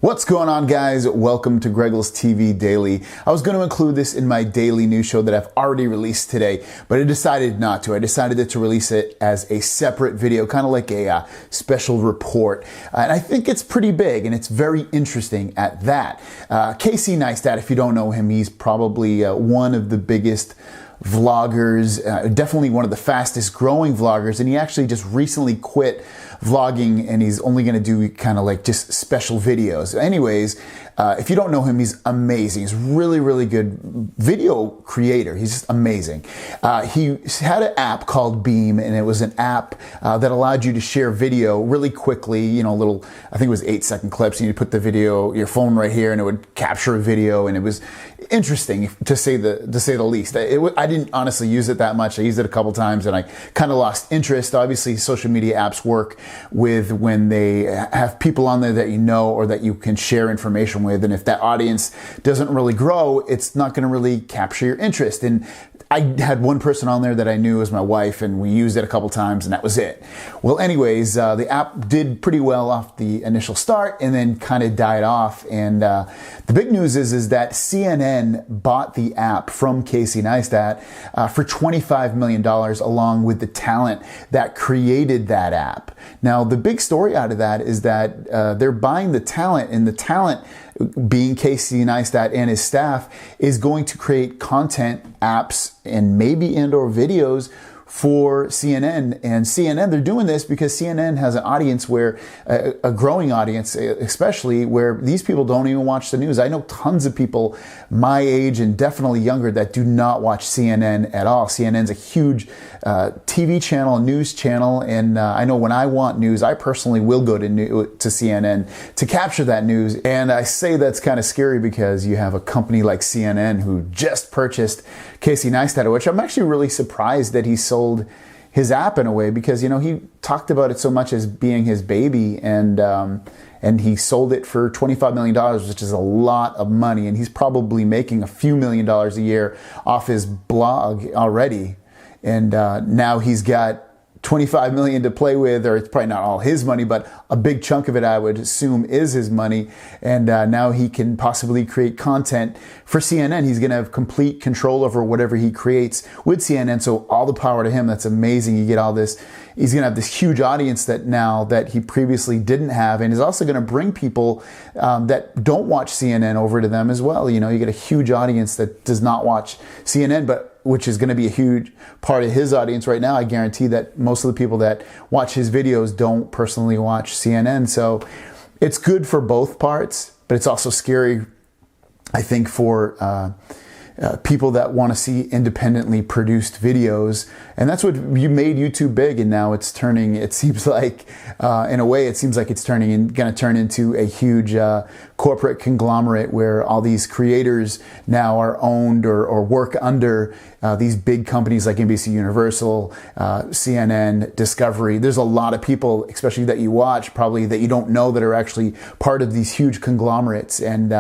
What's going on, guys? Welcome to GregglesTV Daily. I was going to include this in my daily news show that I've already released today, but I decided not to. I decided to release it as a separate video, kind of like a special report. And I think it's pretty big and it's very interesting at that. Casey Neistat, if you don't know him, he's probably one of the biggest vloggers, definitely one of the fastest growing vloggers, and he actually just recently quit vlogging and he's only going to do kind of like just special videos. Anyways, if you don't know him, he's amazing. He's really good video creator. He's just amazing. He had an app called Beam, and it was an app that allowed you to share video really quickly, you know, little, I think it was 8-second clips, and you put the video, your phone right here, and it would capture a video, and it was interesting to say the least. I didn't honestly use it that much. I used it a couple times and I kind of lost interest. Obviously, social media apps work with when they have people on there that you know or that you can share information with, and if that audience doesn't really grow, it's not going to really capture your interest. And I had one person on there that I knew as my wife, and we used it a couple times, and that was it. Well, anyways, the app did pretty well off the initial start and then kind of died off. And the big news is that CNN bought the app from Casey Neistat for $25 million, along with the talent that created that app. Now, the big story out of that is that they're buying the talent, and the talent, being Casey Neistat and his staff, is going to create content, apps, and maybe or videos for CNN. And CNN, they're doing this because CNN has an audience where, a growing audience, especially where these people don't even watch the news. I know tons of people my age and definitely younger that do not watch CNN at all. CNN's a huge TV channel, news channel, and I know when I want news, I personally will go to CNN to capture that news. And I say that's kind of scary because you have a company like CNN who just purchased Casey Neistat, which I'm actually really surprised that he sold his app in a way, because, you know, he talked about it so much as being his baby, and he sold it for $25 million, which is a lot of money, and he's probably making a few $1,000,000 a year off his blog already. And now he's got $25 million to play with, or it's probably not all his money, but a big chunk of it, I would assume, is his money. And now he can possibly create content for CNN. He's going to have complete control over whatever he creates with CNN. So all the power to him. That's amazing. You get all this. He's going to have this huge audience that he previously didn't have, and he's also going to bring people that don't watch CNN over to them as well. You know, you get a huge audience that does not watch CNN, but which is going to be a huge part of his audience right now. I guarantee that most of the people that watch his videos don't personally watch CNN. So it's good for both parts, but it's also scary, I think, for people that want to see independently produced videos. And that's what you made YouTube big, and now it's turning, it seems like, in a way, it seems like it's going to turn into a huge corporate conglomerate where all these creators now are owned or work under these big companies like NBC Universal, CNN, Discovery. There's a lot of people, especially that you watch, probably that you don't know, that are actually part of these huge conglomerates. And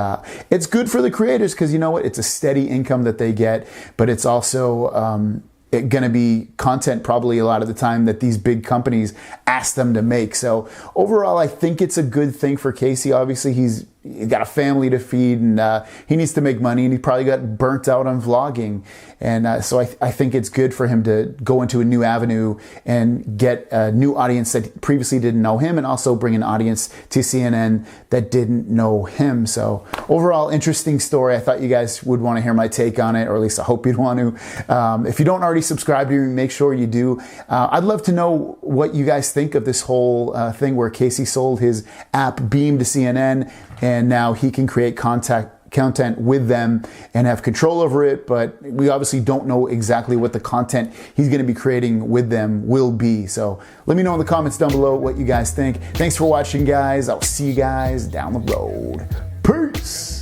it's good for the creators because, you know what, it's a steady income that they get, but it's also going to be content probably a lot of the time that these big companies ask them to make. So overall, I think it's a good thing for Casey. Obviously, he's got a family to feed, and he needs to make money, and he probably got burnt out on vlogging. And so I think it's good for him to go into a new avenue and get a new audience that previously didn't know him, and also bring an audience to CNN that didn't know him. So overall, interesting story. I thought you guys would want to hear my take on it, or at least I hope you'd want to. If you don't already subscribe to me, make sure you do. I'd love to know what you guys think of this whole thing where Casey sold his app Beam to CNN, and now he can create content with them and have control over it, but we obviously don't know exactly what the content he's going to be creating with them will be. So let me know in the comments down below what you guys think. Thanks for watching, guys. I'll see you guys down the road. Peace.